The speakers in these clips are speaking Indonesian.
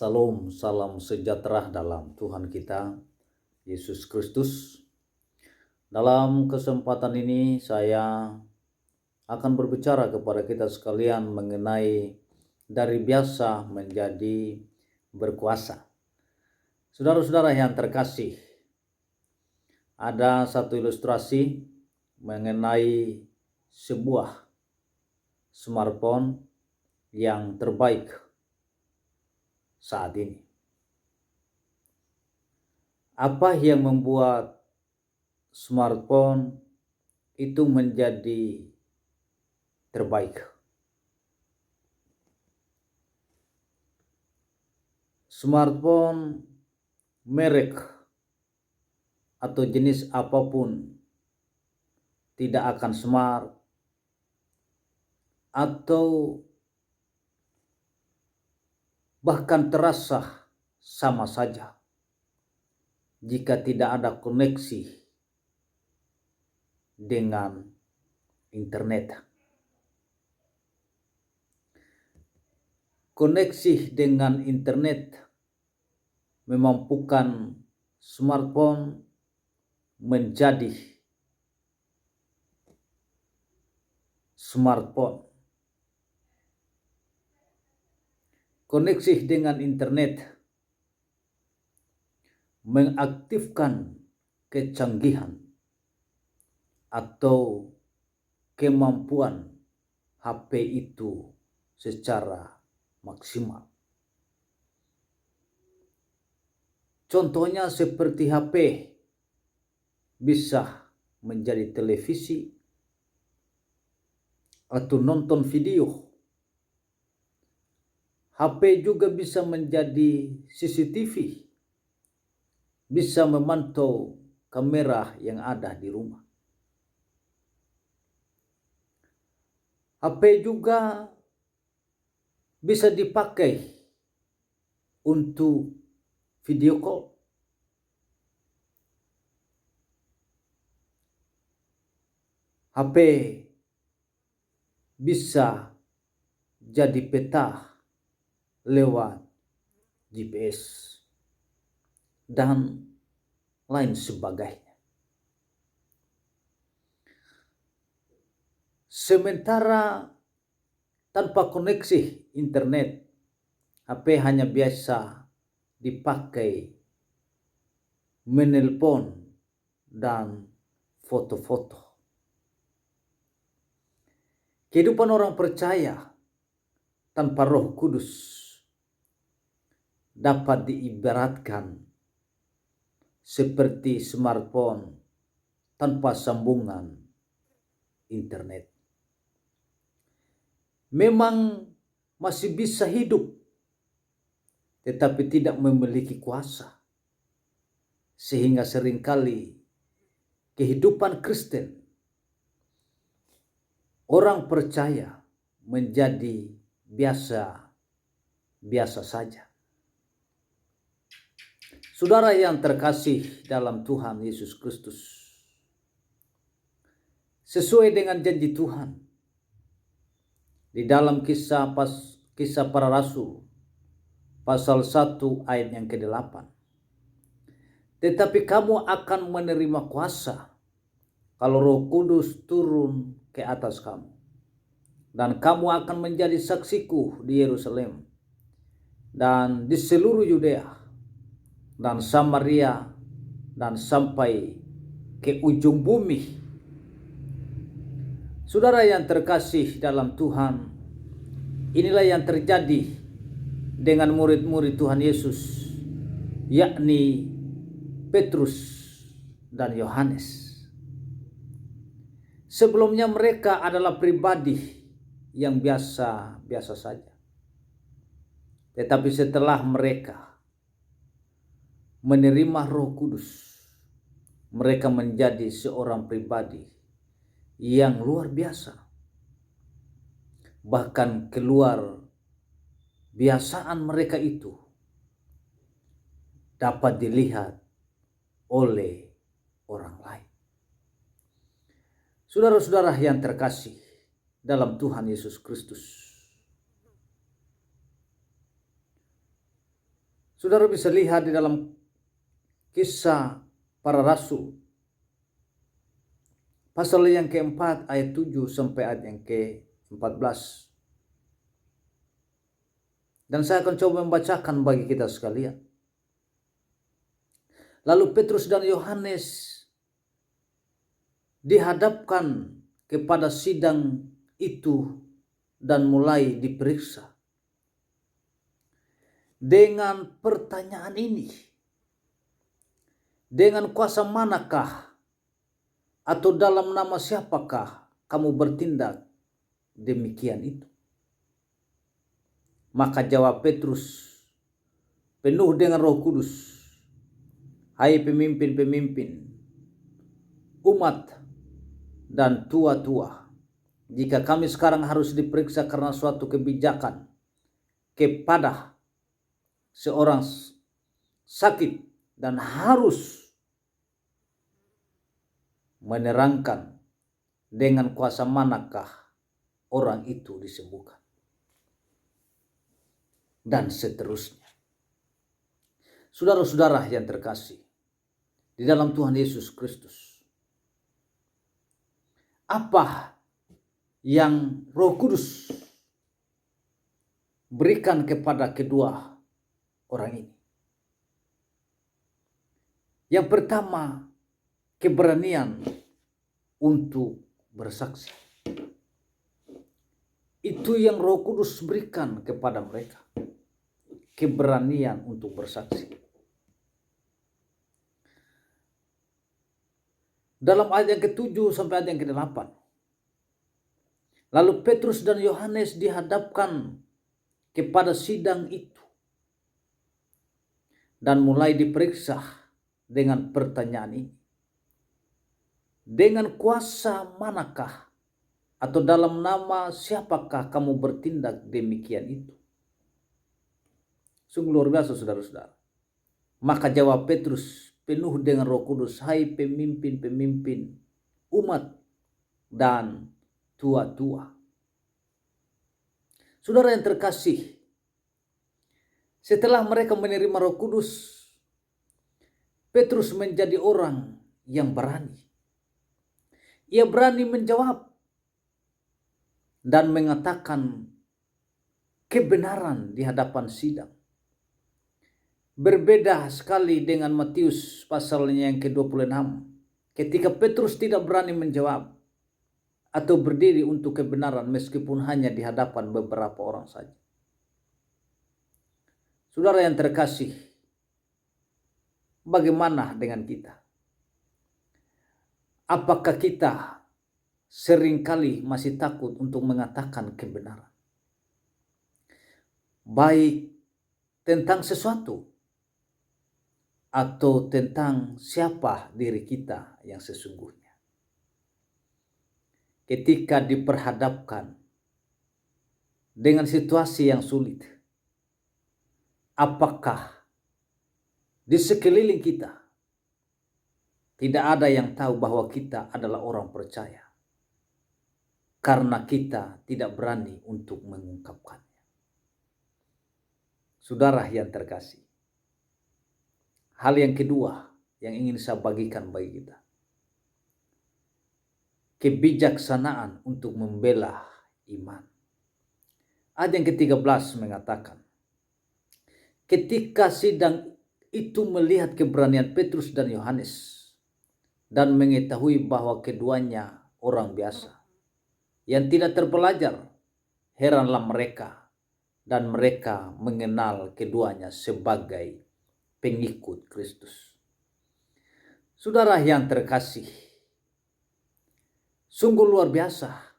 Salam, salam sejahtera dalam Tuhan kita, Yesus Kristus. Dalam kesempatan ini saya akan berbicara kepada kita sekalian mengenai dari biasa menjadi berkuasa. Saudara-saudara yang terkasih, ada satu ilustrasi mengenai sebuah smartphone yang terbaik saat ini. Apa yang membuat smartphone itu menjadi terbaik? Smartphone merek atau jenis apapun tidak akan smart atau bahkan terasa sama saja jika tidak ada koneksi dengan internet. Koneksi dengan internet memampukan smartphone menjadi smartphone. Koneksi dengan internet mengaktifkan kecanggihan atau kemampuan HP itu secara maksimal. Contohnya seperti HP bisa menjadi televisi atau nonton video. HP juga bisa menjadi CCTV, bisa memantau kamera yang ada di rumah. HP juga bisa dipakai untuk video call. HP bisa jadi peta lewat GPS dan lain sebagainya. Sementara tanpa koneksi internet, HP hanya biasa dipakai menelpon dan foto-foto. Kehidupan orang percaya tanpa Roh Kudus dapat diibaratkan seperti smartphone tanpa sambungan internet. Memang masih bisa hidup, tetapi tidak memiliki kuasa. Sehingga seringkali kehidupan Kristen, orang percaya menjadi biasa saja. Saudara yang terkasih dalam Tuhan Yesus Kristus, sesuai dengan janji Tuhan di dalam kisah para rasul pasal 1 ayat yang ke-8. Tetapi kamu akan menerima kuasa kalau Roh Kudus turun ke atas kamu. Dan kamu akan menjadi saksiku di Yerusalem dan di seluruh Yudea dan Samaria dan sampai ke ujung bumi. Saudara yang terkasih dalam Tuhan, inilah yang terjadi dengan murid-murid Tuhan Yesus, yakni Petrus dan Yohanes. Sebelumnya mereka adalah pribadi yang biasa saja. Tetapi setelah mereka menerima Roh Kudus, mereka menjadi seorang pribadi yang luar biasa. Bahkan keluar biasaan mereka itu dapat dilihat oleh orang lain. Saudara-saudara yang terkasih dalam Tuhan Yesus Kristus, Saudara bisa lihat di dalam Kisah Para Rasul pasal yang keempat ayat 7 sampai ayat yang ke-14. Dan saya akan coba membacakan bagi kita sekalian. Lalu Petrus dan Yohanes dihadapkan kepada sidang itu dan mulai diperiksa dengan pertanyaan ini. Dengan kuasa manakah atau dalam nama siapakah kamu bertindak demikian itu? Maka jawab Petrus penuh dengan Roh Kudus, hai pemimpin-pemimpin, umat dan tua-tua, jika kami sekarang harus diperiksa karena suatu kebijakan kepada seorang sakit dan harus menerangkan dengan kuasa manakah orang itu disembuhkan, dan seterusnya. Saudara-saudara yang terkasih di dalam Tuhan Yesus Kristus, apa yang Roh Kudus berikan kepada kedua orang ini? Yang pertama, keberanian untuk bersaksi. Itu yang Roh Kudus berikan kepada mereka. Keberanian untuk bersaksi. Dalam ayat yang ke-7 sampai ayat yang ke-8. Lalu Petrus dan Yohanes dihadapkan kepada sidang itu dan mulai diperiksa dengan pertanyaan ini. Dengan kuasa manakah atau dalam nama siapakah kamu bertindak demikian itu? Sungguh luar biasa, saudara-saudara. Maka jawab Petrus penuh dengan Roh Kudus, hai pemimpin-pemimpin, umat dan tua-tua. Saudara yang terkasih, setelah mereka menerima Roh Kudus, Petrus menjadi orang yang berani. Ia berani menjawab dan mengatakan kebenaran di hadapan sidang. Berbeda sekali dengan Matius pasalnya yang ke-26. Ketika Petrus tidak berani menjawab atau berdiri untuk kebenaran meskipun hanya di hadapan beberapa orang saja. Saudara yang terkasih, bagaimana dengan kita? Apakah kita seringkali masih takut untuk mengatakan kebenaran? Baik tentang sesuatu atau tentang siapa diri kita yang sesungguhnya. Ketika diperhadapkan dengan situasi yang sulit, apakah di sekeliling kita tidak ada yang tahu bahwa kita adalah orang percaya karena kita tidak berani untuk mengungkapkannya? Saudara yang terkasih, hal yang kedua yang ingin saya bagikan bagi kita, kebijaksanaan untuk membela iman. Ayat yang ke-13 mengatakan, ketika sidang itu melihat keberanian Petrus dan Yohanes dan mengetahui bahwa keduanya orang biasa yang tidak terpelajar, heranlah mereka dan mereka mengenal keduanya sebagai pengikut Kristus. Saudara yang terkasih, sungguh luar biasa.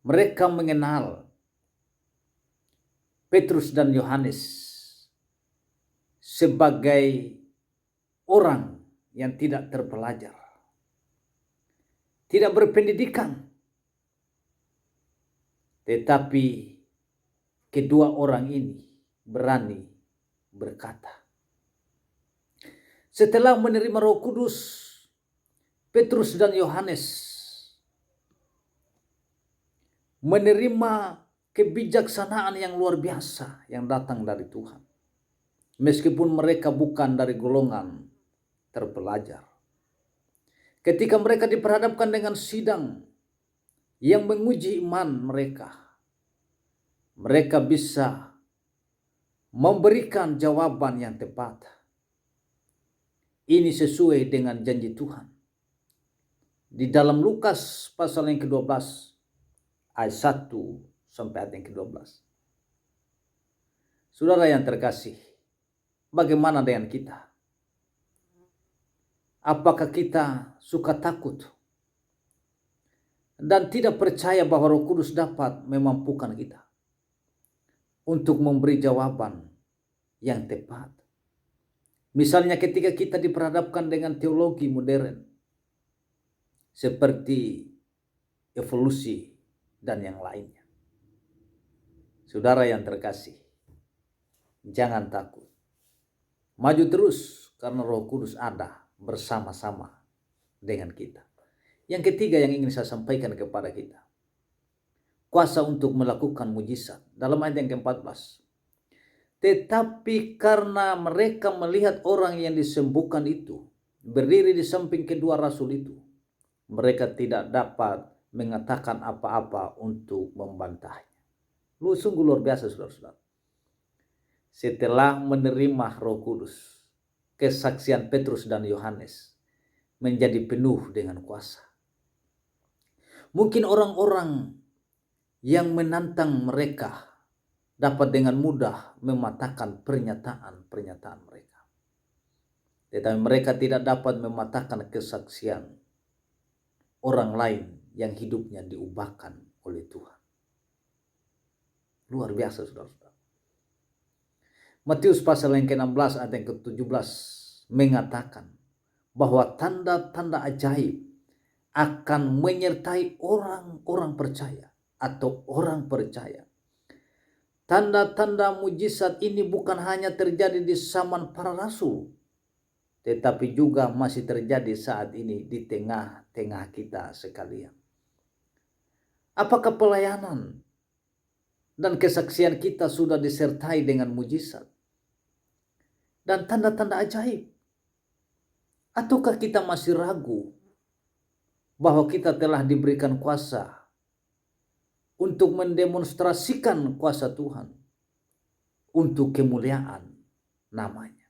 Mereka mengenal Petrus dan Yohanes sebagai orang yang tidak terpelajar, tidak berpendidikan, tetapi kedua orang ini berani berkata. Setelah menerima Roh Kudus, Petrus dan Yohanes menerima kebijaksanaan yang luar biasa yang datang dari Tuhan. meskipun mereka bukan dari golongan terpelajar. Ketika mereka diperhadapkan dengan sidang yang menguji iman mereka, mereka bisa memberikan jawaban yang tepat. Ini sesuai dengan janji Tuhan. Di dalam Lukas pasal yang ke-12 ayat 1 sampai ayat yang ke-12. Saudara yang terkasih, bagaimana dengan kita? Apakah kita suka takut dan tidak percaya bahwa Roh Kudus dapat memampukan kita untuk memberi jawaban yang tepat? Misalnya ketika kita diperhadapkan dengan teologi modern seperti evolusi dan yang lainnya. Saudara yang terkasih, jangan takut. Maju terus karena Roh Kudus ada bersama-sama dengan kita. Yang ketiga yang ingin saya sampaikan kepada kita, kuasa untuk melakukan mujizat. Dalam ayat yang ke-14. Tetapi karena mereka melihat orang yang disembuhkan itu berdiri di samping kedua rasul itu, mereka tidak dapat mengatakan apa-apa untuk membantahnya. Sungguh luar biasa, saudara-saudara. Setelah menerima Roh Kudus, kesaksian Petrus dan Yohanes menjadi penuh dengan kuasa. Mungkin orang-orang yang menantang mereka dapat dengan mudah mematahkan pernyataan-pernyataan mereka. Tetapi mereka tidak dapat mematahkan kesaksian orang lain yang hidupnya diubahkan oleh Tuhan. Luar biasa, saudara-saudara. Matius pasal yang ke-16 ayat yang ke-17 mengatakan bahwa tanda-tanda ajaib akan menyertai orang-orang percaya atau orang percaya. Tanda-tanda mujizat ini bukan hanya terjadi di zaman para rasul, tetapi juga masih terjadi saat ini di tengah-tengah kita sekalian. Apakah pelayanan dan kesaksian kita sudah disertai dengan mujizat dan tanda-tanda ajaib? Ataukah kita masih ragu bahwa kita telah diberikan kuasa untuk mendemonstrasikan kuasa Tuhan untuk kemuliaan namanya?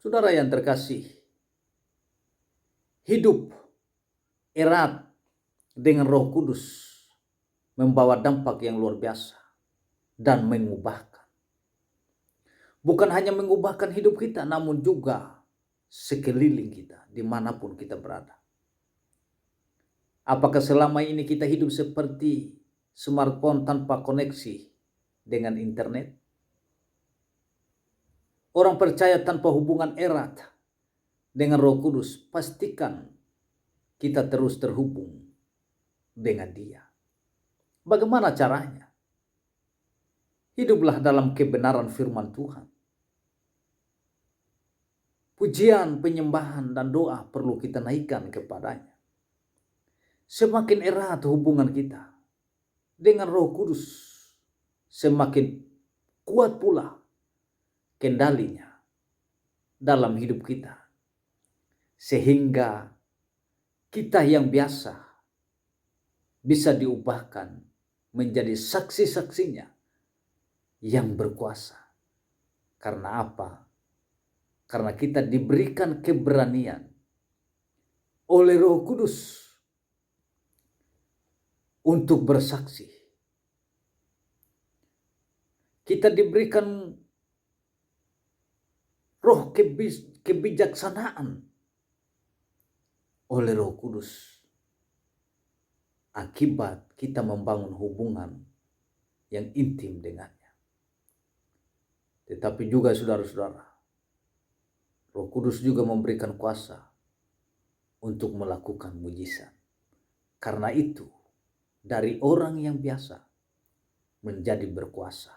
Saudara yang terkasih, hidup erat dengan Roh Kudus membawa dampak yang luar biasa dan mengubahkan. Bukan hanya mengubahkan hidup kita, namun juga sekeliling kita, dimanapun kita berada. Apakah selama ini kita hidup seperti smartphone tanpa koneksi dengan internet? Orang percaya tanpa hubungan erat dengan Roh Kudus, pastikan kita terus terhubung dengan Dia. Bagaimana caranya? Hiduplah dalam kebenaran firman Tuhan. Pujian, penyembahan, dan doa perlu kita naikkan kepadanya. Semakin erat hubungan kita dengan Roh Kudus, semakin kuat pula kendalinya dalam hidup kita. Sehingga kita yang biasa bisa diubahkan menjadi saksi-saksinya yang berkuasa. Karena apa? Karena kita diberikan keberanian oleh Roh Kudus untuk bersaksi. Kita diberikan roh kebijaksanaan oleh Roh Kudus akibat kita membangun hubungan yang intim dengannya. Tetapi juga saudara-saudara, Roh Kudus juga memberikan kuasa untuk melakukan mujizat. Karena itu, dari orang yang biasa menjadi berkuasa.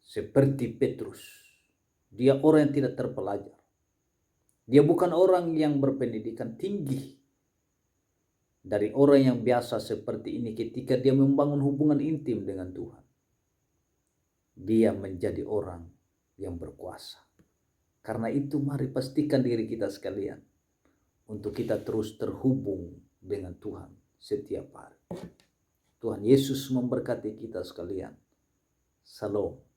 Seperti Petrus, dia orang yang tidak terpelajar. Dia bukan orang yang berpendidikan tinggi. Dari orang yang biasa seperti ini ketika dia membangun hubungan intim dengan Tuhan. dia menjadi orang yang berkuasa. Karena itu mari pastikan diri kita sekalian untuk kita terus terhubung dengan Tuhan setiap hari. Tuhan Yesus memberkati kita sekalian. Shalom.